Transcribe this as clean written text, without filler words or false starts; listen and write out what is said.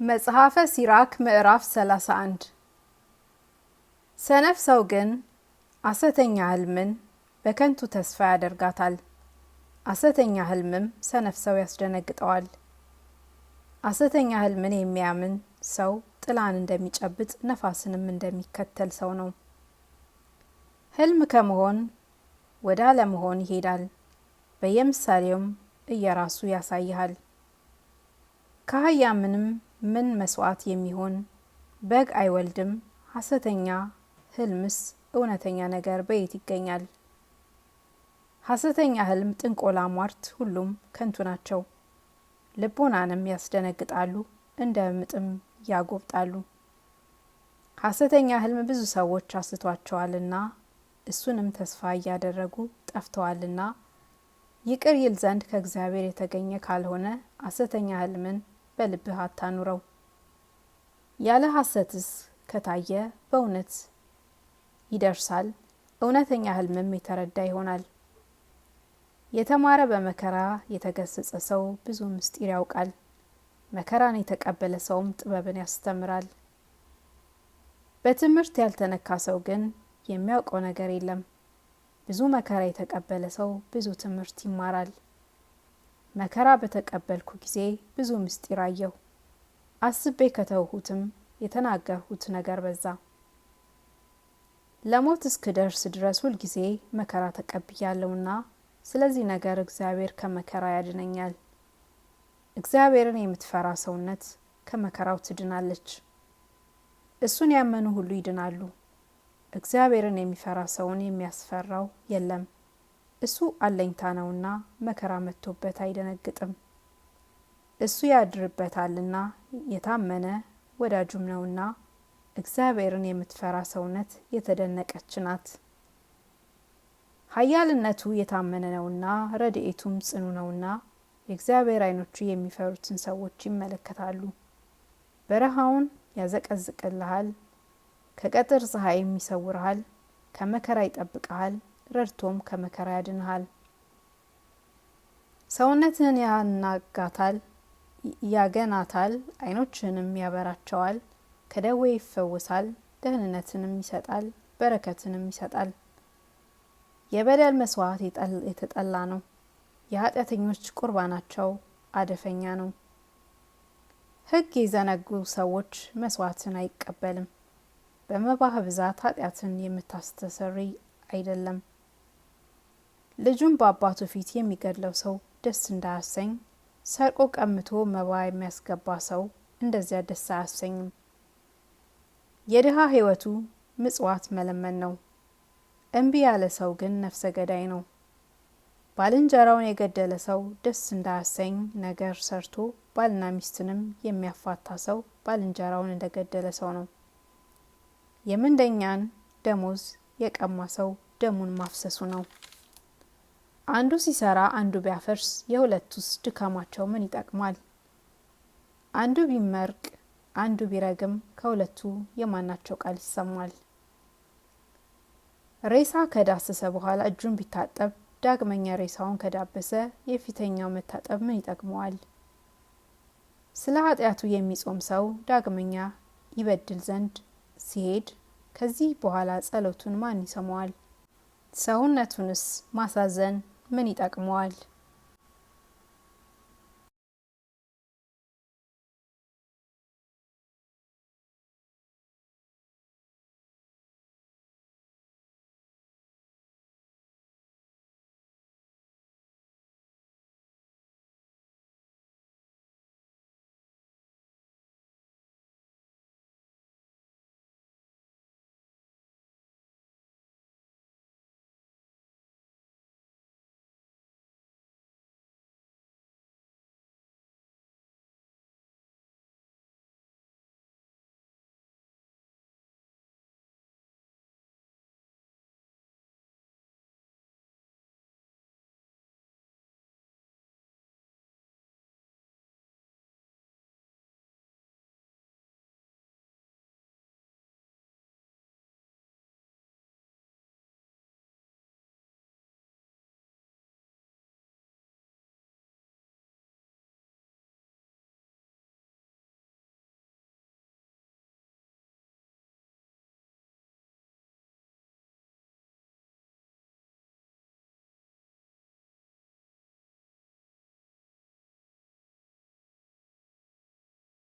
መጽሐፈ ሲራክ ምዕራፍ 31 ሰነፍ ሰው ግን ሐሰተኛ ሕልምን በከንቱ ተስፋ ያደርጋታል። ሐሰተኛ ሕልምም ሰነፍ ሰው ያስደነግጠዋል። ሐሰተኛ ሕልምን የሚያምን ሰው ጥላን እንደሚጨብጥ ነፋስንም እንደሚከተል ሰው ነው። ሕልም ከመሆን ወደ አለመሆን ይሄዳል፣ በየምሳሌውም እየራሱ ያሳይሃል። ከአህያ ምን መስዋዕት የሚሆን በግ አይወልድም? ሐሰተኛ ሕልምስ እውነተኛ ነገር በየት ይገኛል? ሐሰተኛ ሕልም፣ ጥንቆላ፣ ሟርት ሁሉም ከንቱ ናቸው፣ ልቦናንም ያስደነግጣሉ፣ እንደ ምጥም ያጎብጣሉ። ሐሰተኛ ሕልም ብዙ ሰዎች አስቷቸዋልና እሱንም ተስፋ እያደረጉ ጠፍተዋልና ይቅር ይል ዘንድ ከእግዚአብሔር የተገኘ ካልሆነ ሐሰተኛ ሕልምን በልብህ አታኑረው። ያለ ሐሰትስ ከታየ በእውነት ይደርሳል፣ እውነተኛ ሕልምም የተረዳ ይሆናል። የተማረ በመከራ የተገሰጸ ሰው ብዙ ምስጢር ያውቃል፣ መከራን የተቀበለ ሰውም ጥበብን ያስተምራል። በትምህርት ያልተነካ ሰው ግን የሚያውቀው ነገር የለም፣ ብዙ መከራ የተቀበለ ሰው ብዙ ትምህርት ይማራል። መከራ በተቀበልኩ ጊዜ ብዙ ምስጢር አየሁ፣ አስቤ ከተውሁትም የተናገርሁት ነገር በዛ። ለሞት እስክደርስ ድረስ ሁልጊዜ መከራ ተቀብያለሁና ስለዚህ ነገር እግዚአብሔር ከመከራ ያድነኛል። እግዚአብሔርን የምትፈራ ሰውነት ከመከራው ትድናለች። እሱን ያመኑ ሁሉ ይድናሉ። እግዚአብሔርን የሚፈራ ሰውን የሚያስፈራው የለም። እሱ አለኝታ ነውና መከራ መጥቶበት አይደነግጥም። እሱ ያድርበታልና የታመነ ወዳጁም ነውና። እግዚአብሔርን የምትፈራ ሰውነት የተደነቀች ናት። ኃያልነቱ የታመነ ነውና ረድኤቱም ጽኑ ነውና። የእግዚአብሔር ዓይኖቹ የሚፈሩትን ሰዎች ይመለከታሉ። በረሃውን ያዘቀዝቅልሃል፣ ከቀትር ፀሐይም ይሰውርሃል፣ ከመከራ ይጠብቅሃል፣ ረድቶም ከመከራ ያድንሃል። ሰውነትህን ያናጋታል፣ ያገናታል፣ ዓይኖችህንም ያበራቸዋል። ከደዌ ይፈወሳል፣ ደህንነትንም ይሰጣል፣ በረከትንም ይሰጣል። የበደል መስዋዕት የተጠላ ነው፣ የኃጢአተኞች ቁርባናቸው አደፈኛ ነው። ሕግ የዘነጉ ሰዎች መስዋዕትን አይቀበልም። በመባህ ብዛት ኃጢአትን የምታስተሰርይ አይደለም። ልጁን በአባቱ ፊት የሚገድለው ሰው ደስ እንዳያሰኝ፣ ሰርቆ ቀምቶ መባ የሚያስገባ ሰው እንደዚያ ደስ አያሰኝም። የድሃ ሕይወቱ ምጽዋት መለመን ነው፣ እምቢ ያለ ሰው ግን ነፍሰ ገዳይ ነው። ባልንጀራውን የገደለ ሰው ደስ እንዳያሰኝ ነገር ሰርቶ ባልና ሚስትንም የሚያፋታ ሰው ባልንጀራውን እንደገደለ ሰው ነው። የምንደኛን ደሞዝ የቀማ ሰው ደሙን ማፍሰሱ ነው። አንዱ ሲሰራ አንዱ ቢያፈርስ የሁለቱስ ድካማቸው ምን ይጠቅማል? አንዱ ቢመርቅ አንዱ ቢረግም ከሁለቱ የማናቸው ቃል ይሰማል? ሬሳ ከዳሰሰ በኋላ እጁን ቢታጠብ ዳግመኛ ሬሳውን ከዳበሰ የፊተኛው መታጠብ ምን ይጠቅመዋል? ስለ ኃጢአቱ የሚጾም ሰው ዳግመኛ ይበድል ዘንድ ሲሄድ ከዚህ በኋላ ጸሎቱን ማን ይሰማዋል? ሰውነቱንስ ማሳዘን ምን ይጠቅመዋል?